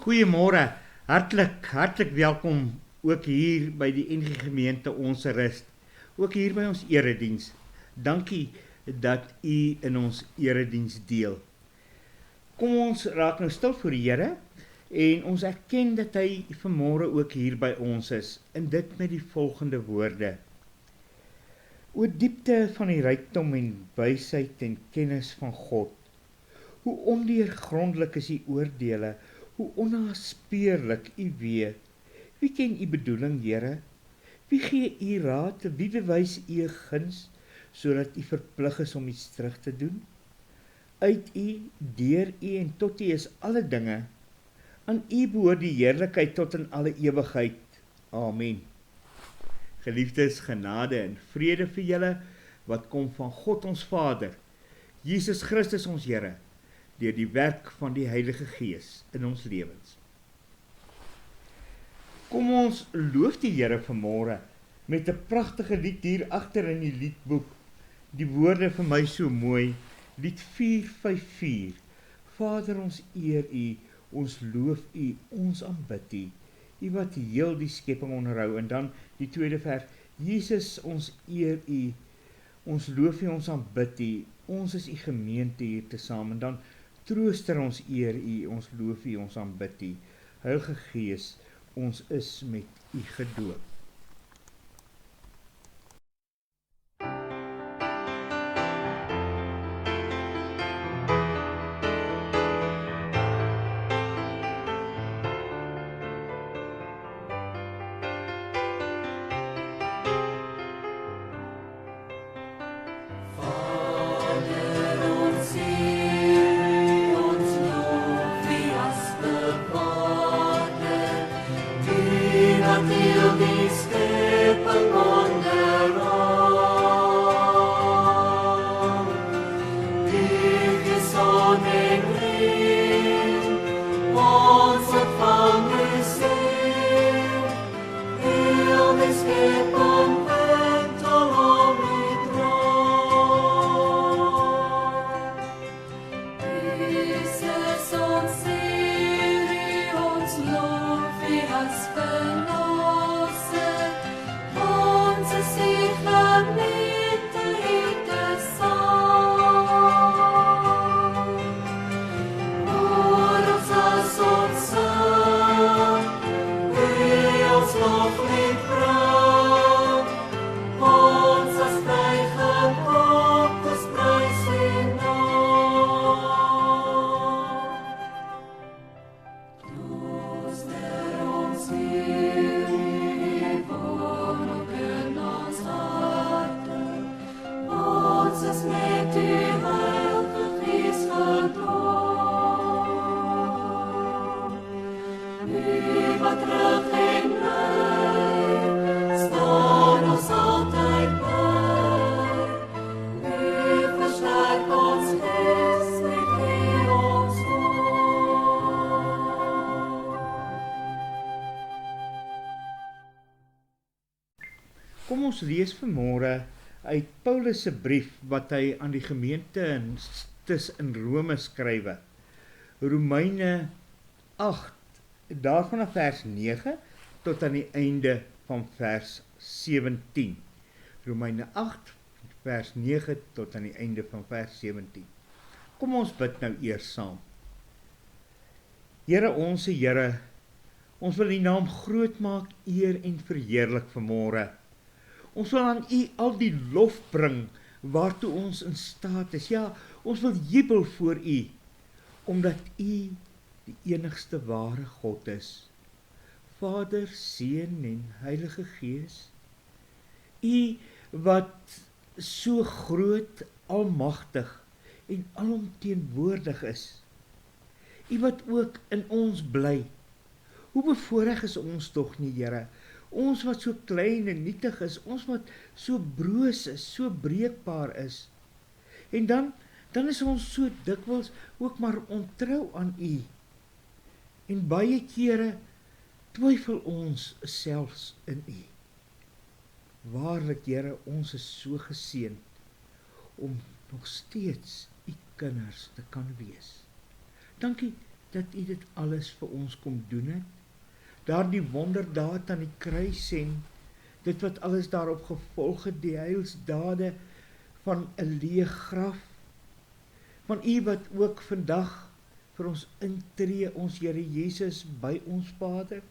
Goeiemôre, hartlik welkom ook hier by die NG Gemeente Onse Rus, ook hier by ons erediens. Dankie dat u in ons erediens deel. Kom ons raak nou stil voor die Here en ons erken dat hy vanmôre ook hier by ons is, en dit met die volgende woorde. O diepte van die rykdom en wysheid en kennis van God, hoe ondeurgrondelik is die oordeele, hoe onnaspeurlik u weet. Wie ken u bedoeling, Here? Wie gee u raad? Wie bewys u 'n guns, sodat u verplig is om iets terug te doen? Uit u, deur u en tot u is alle dinge. Aan u behoort die heerlikheid tot in alle ewigheid. Amen. Geliefdes, genade en vrede vir julle, wat kom van God ons Vader, Jesus Christus ons Here, deur die werk van die Heilige Gees in ons lewens. Kom ons loof die Here vanmôre met 'n pragtige lied hier agter in die liedboek. Die woorde vir my so mooi, lied 454. Vader, ons eer u, ons loof u, ons aanbid u, u wat heel die skepping onderhou. En dan die tweede vers, Jesus, ons eer u, ons loof u, ons aanbid u, ons is u gemeente hier tesame. En dan Trooster, ons eer u, ons loof u, ons aanbid u. Heilige Gees, ons is met u gedoop. Kom ons lees vanmôre uit Paulus se brief wat hy aan die gemeente in Rome skrywe. Romeine 8, daarvan af vers 9 tot aan die einde van vers 17. Romeine 8, vers 9 tot aan die einde van vers 17. Kom ons bid nou eers saam. Here, onse Here, ons wil u naam groot maak, eer en verheerlik vanmôre. Ons wil aan u al die lof bring waartoe ons in staat is. Ja, ons wil jubel voor u, omdat u die enigste ware God is. Vader, Seun en Heilige Gees, u wat so groot, almagtig en alomteenwoordig is. U wat ook in ons bly. Hoe bevoorreg is ons tog nie, Here? Ons wat so klein en nietig is, ons wat so broos is, so breekbaar is. En dan is ons so dikwels ook maar ontrou aan u. En baie kere twyfel ons selfs in u. Waarlik, Here, ons is so geseënd om nog steeds u kinders te kan wees. Dankie dat U dit alles vir ons kom doen het. Daardie wonderdaad aan die kruis en dit wat alles daarop gevolg het, die heilsdade van 'n leë graf, van U wat ook vandag vir ons intree, ons Here Jesus, by ons Vader.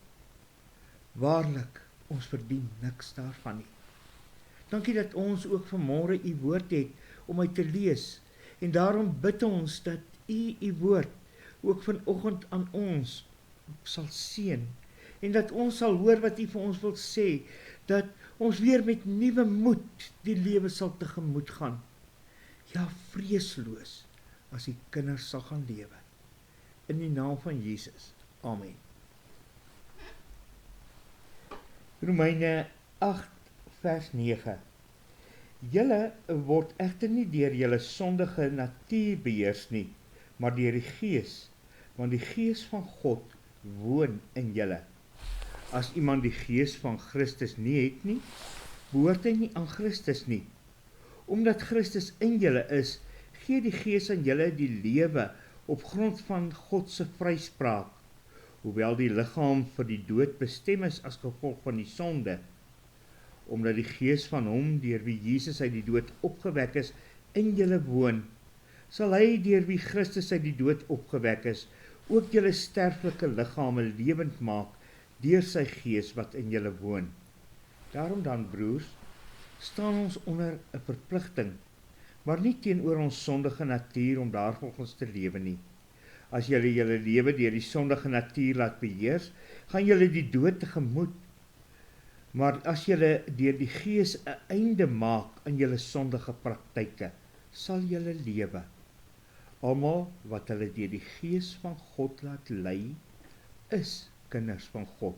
Waarlik, ons verdien niks daarvan nie. Dankie dat ons ook vanmôre U woord het om uit te lees, en daarom bid ons dat U woord ook vanoggend aan ons sal seën, en dat ons sal hoor wat U vir ons wil sê, dat ons weer met nuwe moed die lewe sal tegemoet gaan. Ja, vreesloos, as die kinders sal gaan lewe. In die naam van Jesus. Amen. Romeine 8 vers 9. Julle word egter nie deur julle sondige natuur beheers nie, maar deur die Gees, want die Gees van God woon in julle. As iemand die Gees van Christus nie het nie, behoort hy nie aan Christus nie. Omdat Christus in julle is, gee die Gees aan julle die lewe op grond van God se vryspraak, hoewel die liggaam vir die dood bestem is as gevolg van die sonde. Omdat die Gees van hom, deur wie Jesus uit die dood opgewek is, in julle woon, sal hy, deur wie Christus uit die dood opgewek is, ook julle sterflike liggame lewend maak, deur sy Gees wat in julle woon. Daarom dan, broers, staan ons onder 'n verpligting, maar nie teenoor ons sondige natuur om daarvolgens te lewe nie. As julle julle lewe deur die sondige natuur laat beheers, gaan julle die dood tegemoet. Maar as julle deur die Gees 'n einde maak aan julle sondige praktyke, sal julle lewe. Almal wat hulle deur die Gees van God laat lei, is kinders van God.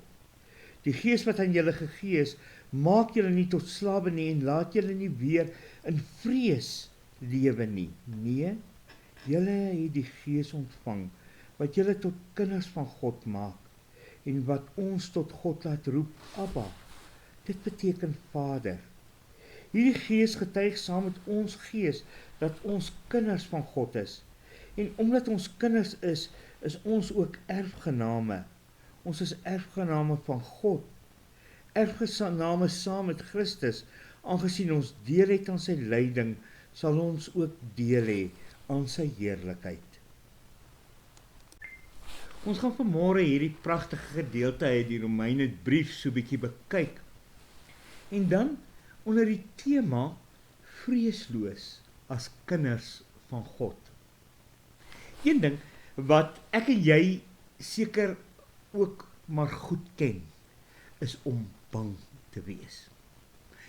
Die Gees wat aan julle gegee is, maak julle nie tot slawe nie en laat julle nie weer in vrees lewe nie. Nee, julle het die Gees ontvang, wat julle tot kinders van God maak, en wat ons tot God laat roep, Abba. Dit beteken Vader. Hierdie Gees getuig saam met ons gees, dat ons kinders van God is. En omdat ons kinders is ons ook erfgename. Ons is erfgename van God. Erfgename saam met Christus, aangesien ons deel het aan sy lyding, sal ons ook deel hê aan sy heerlikheid. Ons gaan vanmôre hierdie pragtige gedeelte uit die Romeine brief so bietjie bekyk. En dan onder die tema vreesloos as kinders van God. Een ding wat ek en jy seker ook maar goed ken, is om bang te wees.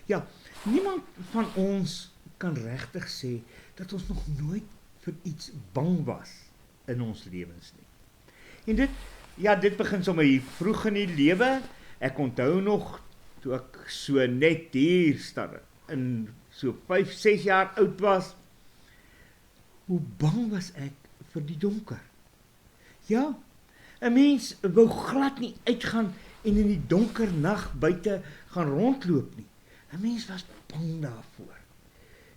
Ja, niemand van ons kan regtig sê dat ons nog nooit vir iets bang was in ons lewens nie. En dit begin sommer hier vroeg in die lewe. Ek onthou nog toe ek so net hier staan, in so 5, 6 jaar oud was, hoe bang was ek vir die donker. Ja, 'n mens wou glad nie uitgaan en in die donker nag buite gaan rondloop nie. 'n Mens was bang daarvoor.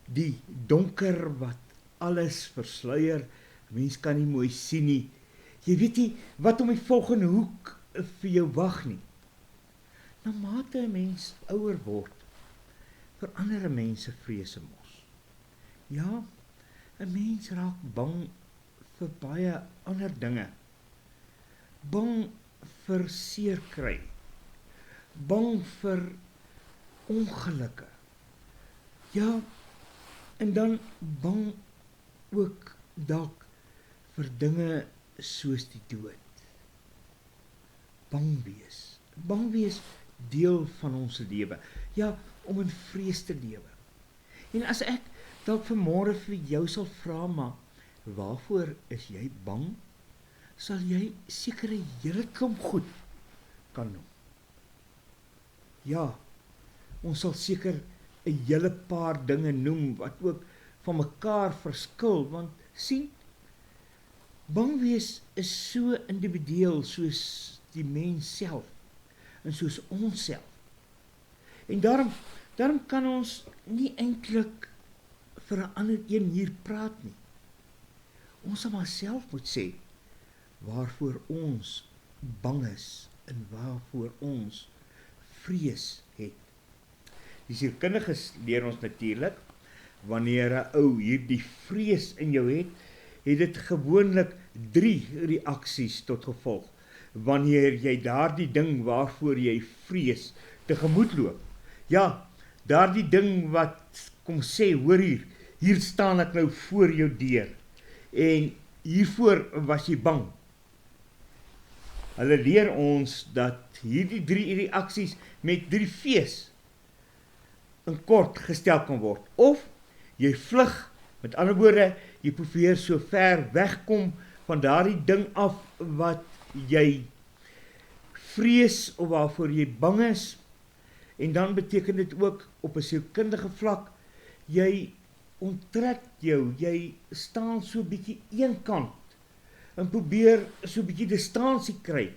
Die donker wat alles versluier, 'n mens kan nie mooi sien nie. Jy weet nie wat om die volgende hoek vir jou wag nie. Na mate 'n mens ouer word, verander 'n mens se vrese mos. Ja, 'n mens raak bang vir baie ander dinge. Bang vir seer kry. Bang vir ongelukke. Ja, en dan bang ook dalk vir dinge soos die dood. Bang wees. Bang wees deel van ons lewe. Ja, om in vrees te lewe. En as ek dalk vanmôre vir jou sal vra, maar waarvoor is jy bang? Sal jy seker 'n hele klomp goed kan noem. Ja, ons sal seker 'n hele paar dinge noem wat ook van mekaar verskil, want sien, bang wees is so individueel soos die mens self en soos ons self. En daarom kan ons nie eintlik vir 'n ander een hier praat nie. Ons sal maar self moet sê, waarvoor ons bang is en waarvoor ons vrees het. Die sielkundiges leer ons natuurlik, wanneer 'n ou hierdie vrees in jou het dit gewoonlik 3 reaksies tot gevolg, wanneer jy daardie ding waarvoor jy vrees tegemoet loop. Ja, daardie ding wat kom sê, hoor hier staan ek nou voor jou deur, en hiervoor was jy bang. Hulle leer ons dat hierdie 3 reaksies met 3 V's in kort gestel kan word. Of jy vlug, met ander woorde, jy probeer so ver wegkom van daardie ding af wat jy vrees of waarvoor jy bang is, en dan beteken dit ook op 'n sielkundige vlak, jy onttrek jou, jy staan so bietjie eenkant en probeer so bietjie distansie kry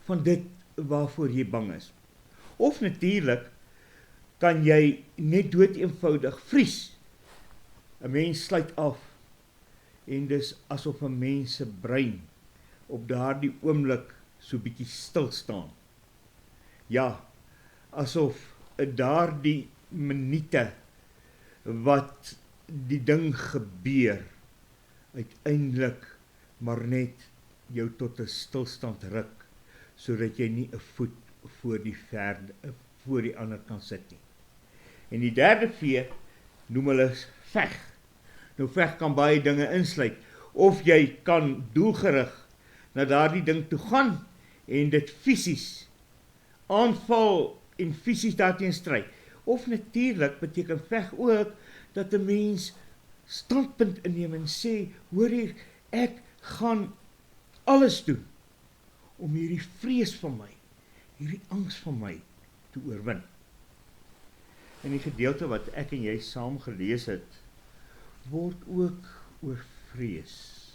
van dit waarvoor jy bang is. Of natuurlik kan jy net doeteenvoudig vries. 'n Mens sluit af en dis asof 'n mens se brein op daardie oomblik so bietjie stil staan. Ja, asof daardie minute wat die ding gebeur uiteindelik maar net jou tot 'n stilstand ruk, sodat jy nie 'n voet voor die ander kan sit nie. En die derde V noem hulle veg. Nou veg kan baie dinge insluit, of jy kan doelgerig na daardie ding toe gaan en dit fisies aanval en fisies daarteen stry. Of natuurlik beteken veg ook dat 'n mens standpunt inneem en sê, hoor hier, ek gaan alles doen om hierdie vrees van my, hierdie angs van my te oorwin. In die gedeelte wat ek en jy saam gelees het, word ook oor vrees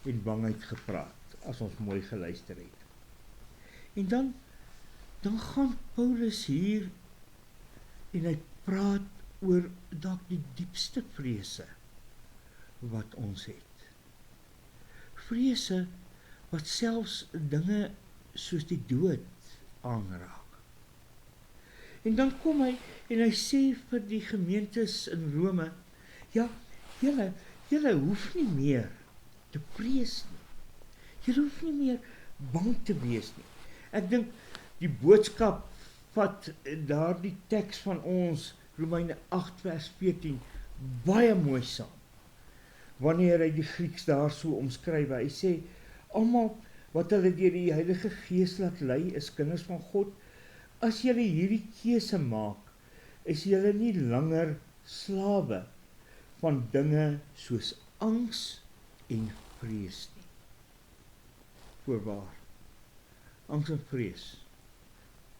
en bangheid gepraat, as ons mooi geluister het. En dan gaan Paulus hier en hy praat oor dalk die diepste vrese wat ons het. Vrese wat selfs dinge soos die dood aanraak. En dan kom hy en hy sê vir die gemeentes in Rome, ja, julle hoef nie meer te vrees nie. Julle hoef nie meer bang te wees nie. Ek dink die boodskap vat daardie teks van ons, Romeine 8 vers 14, baie mooi saam. Wanneer hy die Grieks daar so omskryf, hy sê, almal wat hulle deur die Heilige Gees laat lei, is kinders van God. As julle hierdie keuse maak, is julle nie langer slawe van dinge soos angs en vrees nie. Voorwaar, angs en vrees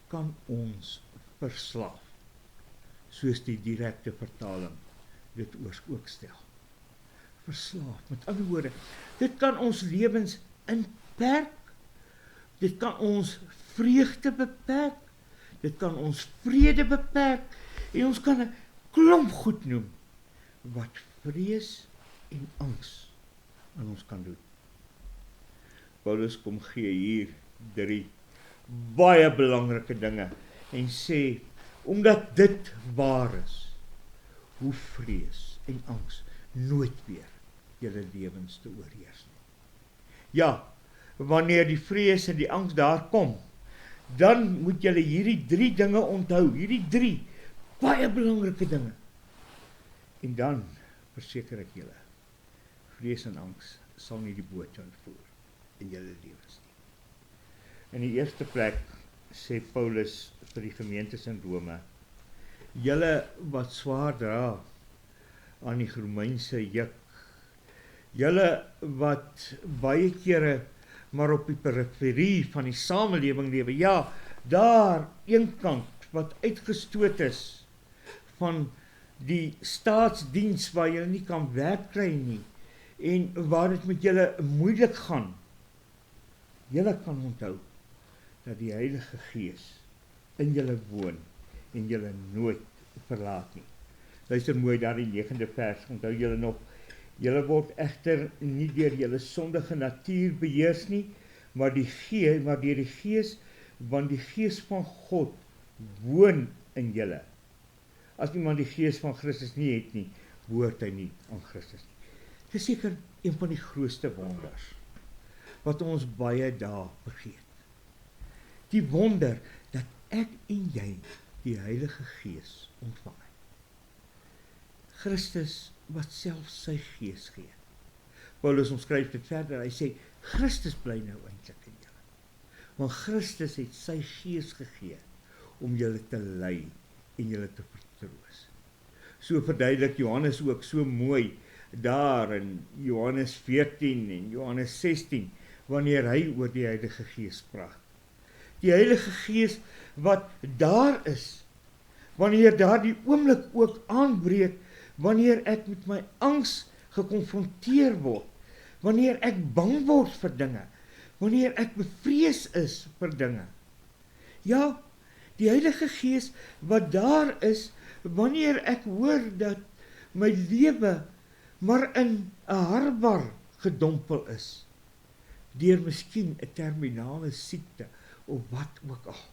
kan ons verslaaf, soos die direkte vertaling dit ook stel. Verslaaf, met ander woorde, dit kan ons lewens inperk, dit kan ons vreugde beperk, dit kan ons vrede beperk, en ons kan 'n klomp goed noem, wat vrees en angs aan ons kan doen. Paulus kom gee hier 3 baie belangrike dinge, en sê, omdat dit waar is, hoef vrees en angs nooit weer julle lewens te oorheers nie. Ja, wanneer die vrees en die angs daar kom, dan moet julle hierdie 3 dinge onthou, hierdie 3 baie belangrike dinge. En dan verseker ek julle, vrees en angs sal nie die boot voer in julle lewens nie. In die eerste plek sê Paulus vir die gemeentes in Rome, julle wat swaar dra aan die Romeinse juk, julle wat baie kere maar op die periferie van die samelewing lewe, ja, daar eenkant wat uitgestoot is van die staatsdiens waar julle nie kan werk kry nie, en waar dit met julle moeilik gaan, julle kan onthou dat die Heilige Gees in julle woon en julle nooit verlaat nie. Luister mooi daar die 9de vers, onthou julle nog, Julle word egter nie deur julle sondige natuur beheers nie, maar deur die Gees, want die Gees van God woon in julle. As iemand die Gees van Christus nie het nie, behoort hy nie aan Christus nie. Dit is seker een van die grootste wonders wat ons baie dae vergeet. Die wonder dat ek en jy die Heilige Gees ontvang het. Christus wat self sy Gees gee. Paulus omskryf dit verder, hy sê, Christus bly nou eintlik in julle. Want Christus het sy Gees gegee om julle te lei en julle te vertroos. So verduidelik Johannes ook so mooi daar in Johannes 14 en Johannes 16, wanneer hy oor die Heilige Gees praat. Die Heilige Gees wat daar is, wanneer daar die oomblik ook aanbreek, wanneer ek met my angs gekonfronteer word, wanneer ek bang word vir dinge, wanneer ek bevrees is vir dinge. Ja, die Heilige Gees wat daar is, wanneer ek hoor dat my lewe maar in 'n harbar gedompel is, deur miskien 'n terminale siekte, of wat ook al.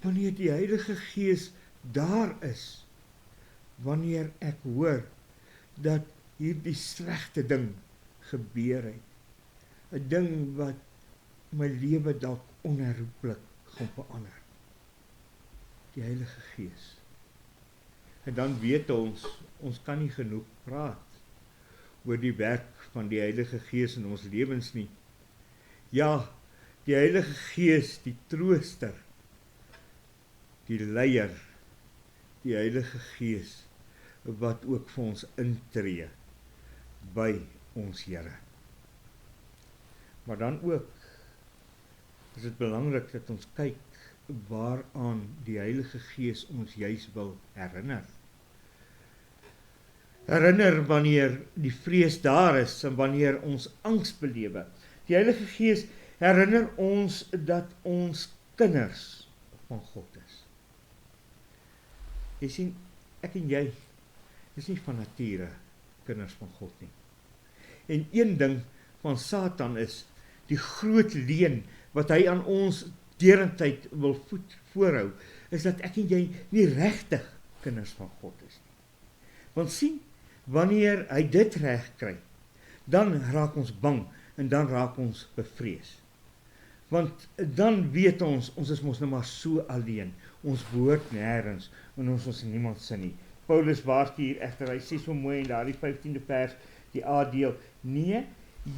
Wanneer die Heilige Gees daar is, wanneer ek hoor dat hierdie slegte ding gebeur het, 'n ding wat my lewe dalk onherroepelik gaan verander. Die Heilige Gees. En dan weet ons kan nie genoeg praat oor die werk van die Heilige Gees in ons lewens nie. Ja, die Heilige Gees, die trooster, die leier, die Heilige Gees, wat ook vir ons intree by ons Here. Maar dan ook is dit belangrik dat ons kyk waaraan die Heilige Gees ons juis wil herinner. Herinner wanneer die vrees daar is en wanneer ons angs belewe. Die Heilige Gees herinner ons dat ons kinders van God is. Jy sien, ek en jy is nie van nature kinders van God nie. En een ding van Satan is die groot leuen wat hy aan ons derentyd wil voorhou, is dat ek en jy nie regtig kinders van God is nie. Want sien, wanneer hy dit reg kry, dan raak ons bang en dan raak ons bevrees. Want dan weet ons is mos nou maar so alleen, ons behoort nêrens en ons is niemand se nie. Paulus waarsku hier egter, hy sê so mooi in daardie 15de vers, die A-deel, nee,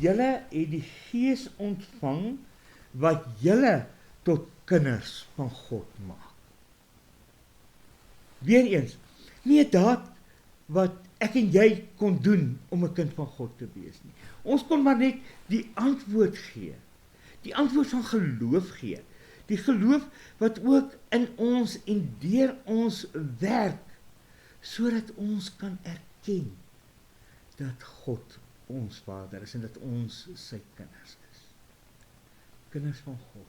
julle het die Gees ontvang wat julle tot kinders van God maak. Weereens, nie daad wat ek en jy kon doen om 'n kind van God te wees nie. Ons kon maar net die antwoord gee, die antwoord van geloof gee, die geloof wat ook in ons en deur ons werk, sodat ons kan erken dat God ons Vader is en dat ons sy kinders is. Kinders van God.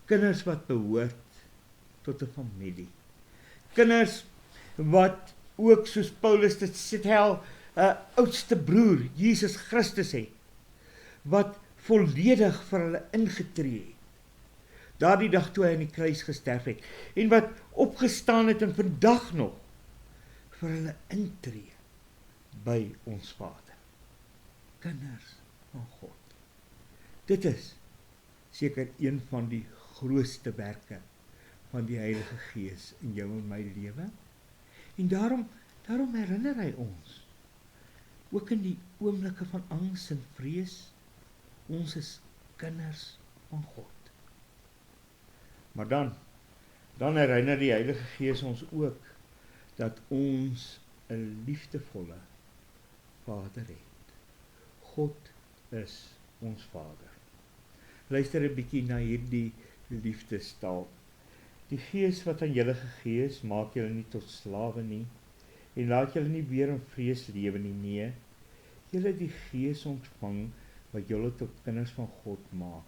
Kinders wat behoort tot 'n familie. Kinders wat ook soos Paulus dit stel, 'n oudste broer, Jesus Christus het, wat volledig vir hulle ingetree het. Daardie dag toe hy aan die kruis gesterf het, en wat opgestaan het en vandag nog vir hulle intree by ons Vader. Kinders van God. Dit is seker een van die grootste werke van die Heilige Gees in jou en my lewe. En daarom herinner hy ons, ook in die oomblikke van angs en vrees, ons is kinders van God. Maar dan herinner die Heilige Gees ons ook, dat ons 'n liefdevolle Vader het. God is ons Vader. Luister 'n bietjie na hierdie liefdestaal. Die Gees wat aan julle gegee is, maak julle nie tot slawe nie, en laat julle nie weer in vrees lewe nie, nee. Julle het die Gees ontvang, wat julle tot kinders van God maak,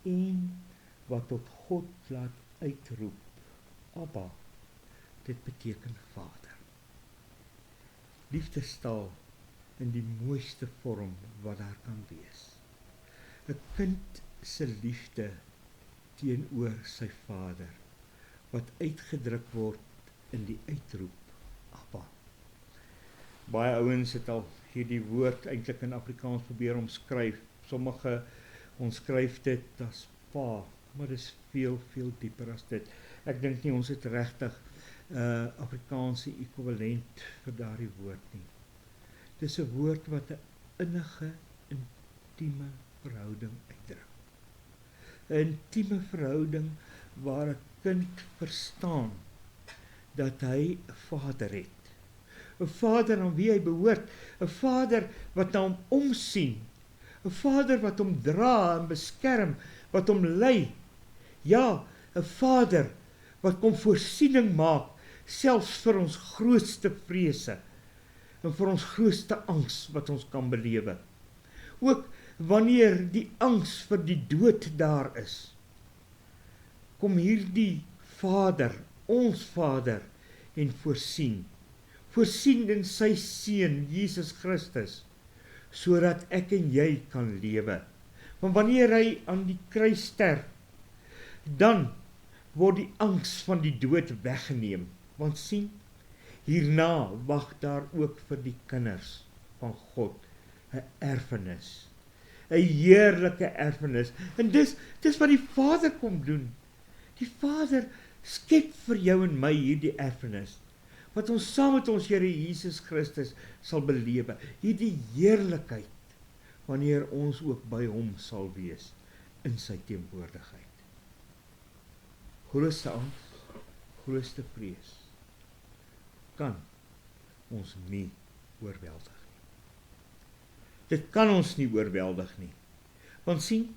en wat tot God laat uitroep, Abba, dit beteken Vader. Liefdestaal in die mooiste vorm wat daar kan wees. 'n Kind se liefde teenoor sy vader, wat uitgedruk word in die uitroep, Abba. Baie ouens het al hierdie woord eintlik in Afrikaans probeer omskryf. Sommige omskryf dit as pa, maar dit is veel, veel dieper as dit. Ek dink nie ons het regtig Afrikaanse ekwivalent vir daardie woord nie. Dis 'n woord wat 'n innige, intieme verhouding uitdruk. 'n Intieme verhouding waar 'n kind verstaan dat hy 'n vader het. 'n Vader aan wie hy behoort, 'n vader wat na hom omsien, 'n vader wat hom dra en beskerm, wat hom lei. Ja, 'n vader wat kom voorsiening maak, selfs vir ons grootste vrese en vir ons grootste angs wat ons kan belewe. Ook wanneer die angs vir die dood daar is, kom hierdie Vader, ons Vader, en voorsien in sy Seun, Jesus Christus, sodat ek en jy kan lewe. Want wanneer hy aan die kruis sterf, dan word die angs van die dood weggeneem. Want sien, hierna wag daar ook vir die kinders van God 'n erfenis, 'n heerlike erfenis. En dis wat die Vader kom doen. Die Vader skep vir jou en my hierdie erfenis, wat ons saam met ons Here Jesus Christus sal belewe, hierdie heerlikheid, wanneer ons ook by hom sal wees in sy teenwoordigheid. Grootste angs, grootste vrees kan ons nie oorweldig nie. Dit kan ons nie oorweldig nie. Want sien,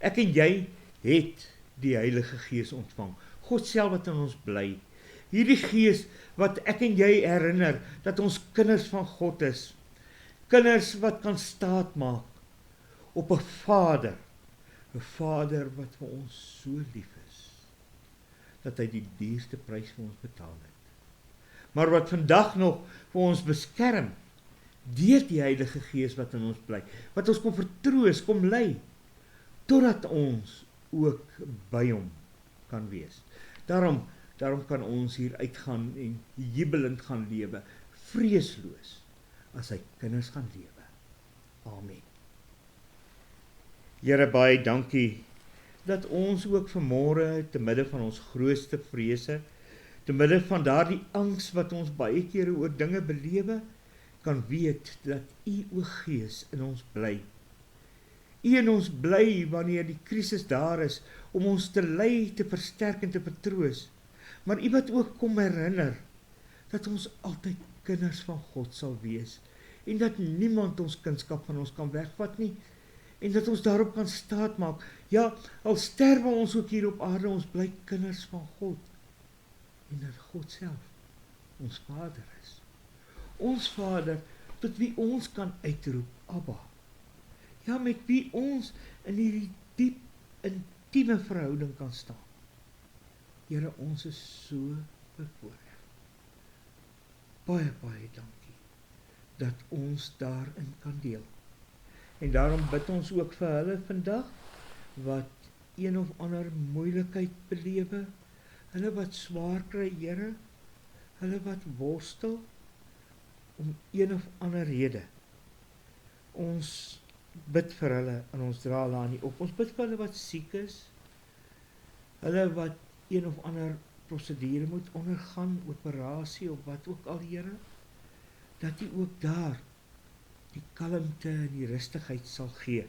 ek en jy het die Heilige Gees ontvang. God self wat in ons bly. Hierdie Gees wat ek en jy herinner dat ons kinders van God is. Kinders wat kan staat maak op 'n Vader. 'n Vader wat vir ons so lief is, dat hy die duurste prys vir ons betaal het. Maar wat vandag nog vir ons beskerm, deur die Heilige Gees wat in ons bly, wat ons kom vertroos, kom lei, totdat ons ook by hom kan wees. Daarom kan ons hier uitgaan en jubelend gaan lewe, vreesloos, as sy kinders gaan lewe. Amen. Here, baie dankie, dat ons ook vanmôre, te midde van ons grootste vrese, te midde van daardie angs wat ons baie kere oor dinge belewe, kan weet dat U, o Gees, in ons bly. U in ons bly wanneer die krisis daar is, om ons te lei, te versterk en te vertroos. Maar U wat ook kom herinner, dat ons altyd kinders van God sal wees, en dat niemand ons kindskap van ons kan wegvat nie, en dat ons daarop kan staat maak. Ja, al sterwe ons ook hier op aarde, ons bly kinders van God, en dat God self ons Vader is. Ons Vader, tot wie ons kan uitroep, Abba. Ja, met wie ons in hierdie diep, intieme verhouding kan staan. Here, ons is so bevoorreg. Baie, baie dankie, dat ons daarin kan deel. En daarom bid ons ook vir hulle vandag, wat een of ander moeilikheid belewe, hulle wat swaar kry, Here, hulle wat worstel, om een of ander rede. Ons bid vir hulle, en ons dra hulle aan U op. Ons bid vir hulle wat siek is, hulle wat een of ander prosedure moet ondergaan, operasie, of wat ook al, Here, dat U ook daar die kalmte en die rustigheid sal gee,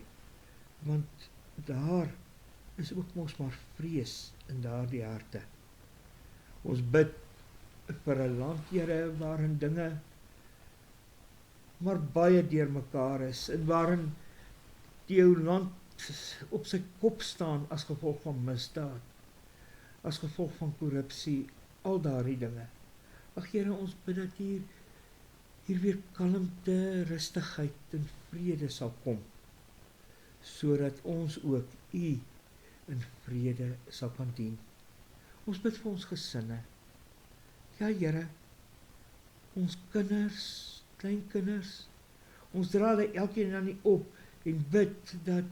want daar is ook mos maar vrees in daardie harte. Ons bid vir 'n land, Here, waarin dinge maar baie deurmekaar is, en waarin die jou land op sy kop staan as gevolg van misdaad, as gevolg van korrupsie, al daardie dinge. Ag Here, ons bid dat hier weer kalmte, rustigheid en vrede sal kom, sodat ons ook U in vrede sal kan dien. Ons bid vir ons gesinne. Ja, Here, ons kinders, kleinkinders, Ons dra hulle elkeen aan U op en bid dat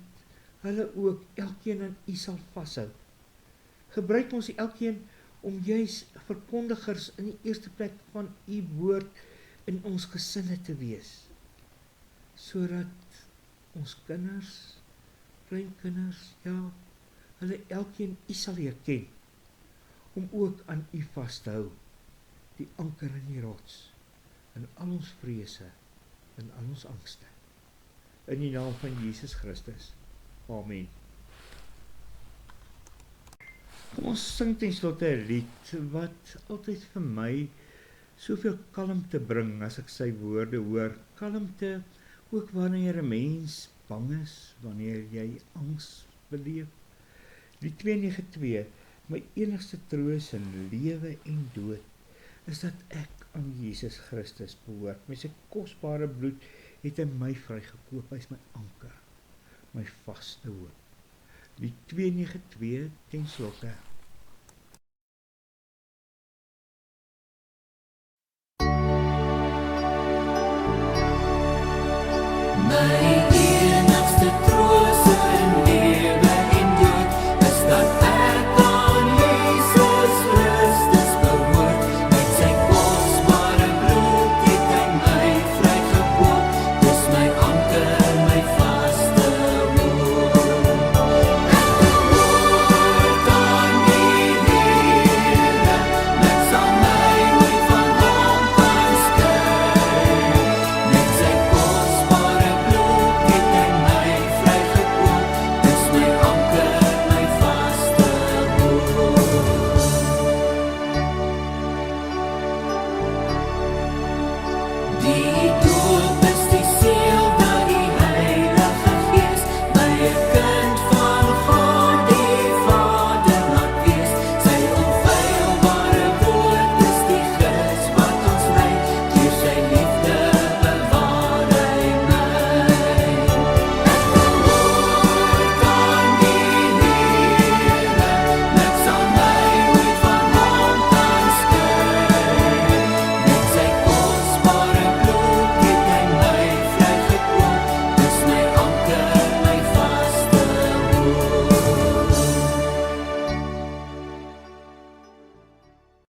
hulle ook elkeen aan U sal vashou. Gebruik ons elkeen om juis verkondigers in die eerste plek van U woord in ons gesinne te wees, sodat ons kinders, kleinkinders, ja, hulle elkeen U sal leer ken, om ook aan U vas te hou, die anker in die rots, in al ons vrese, in al ons angste. In die naam van Jesus Christus. Amen. Kom ons sing ten slotte 'n lied wat altyd vir my soveel kalmte bring as ek sy woorde hoor. Kalmte ook wanneer 'n mens bang is, wanneer jy angs beleef. Die 292, my enigste troos in lewe en dood, is dat ek aan Jesus Christus behoort. Met sy kosbare bloed het hy my vrygekoop, hy is my anker, my vaste hoop. Die 292 ten slotte. My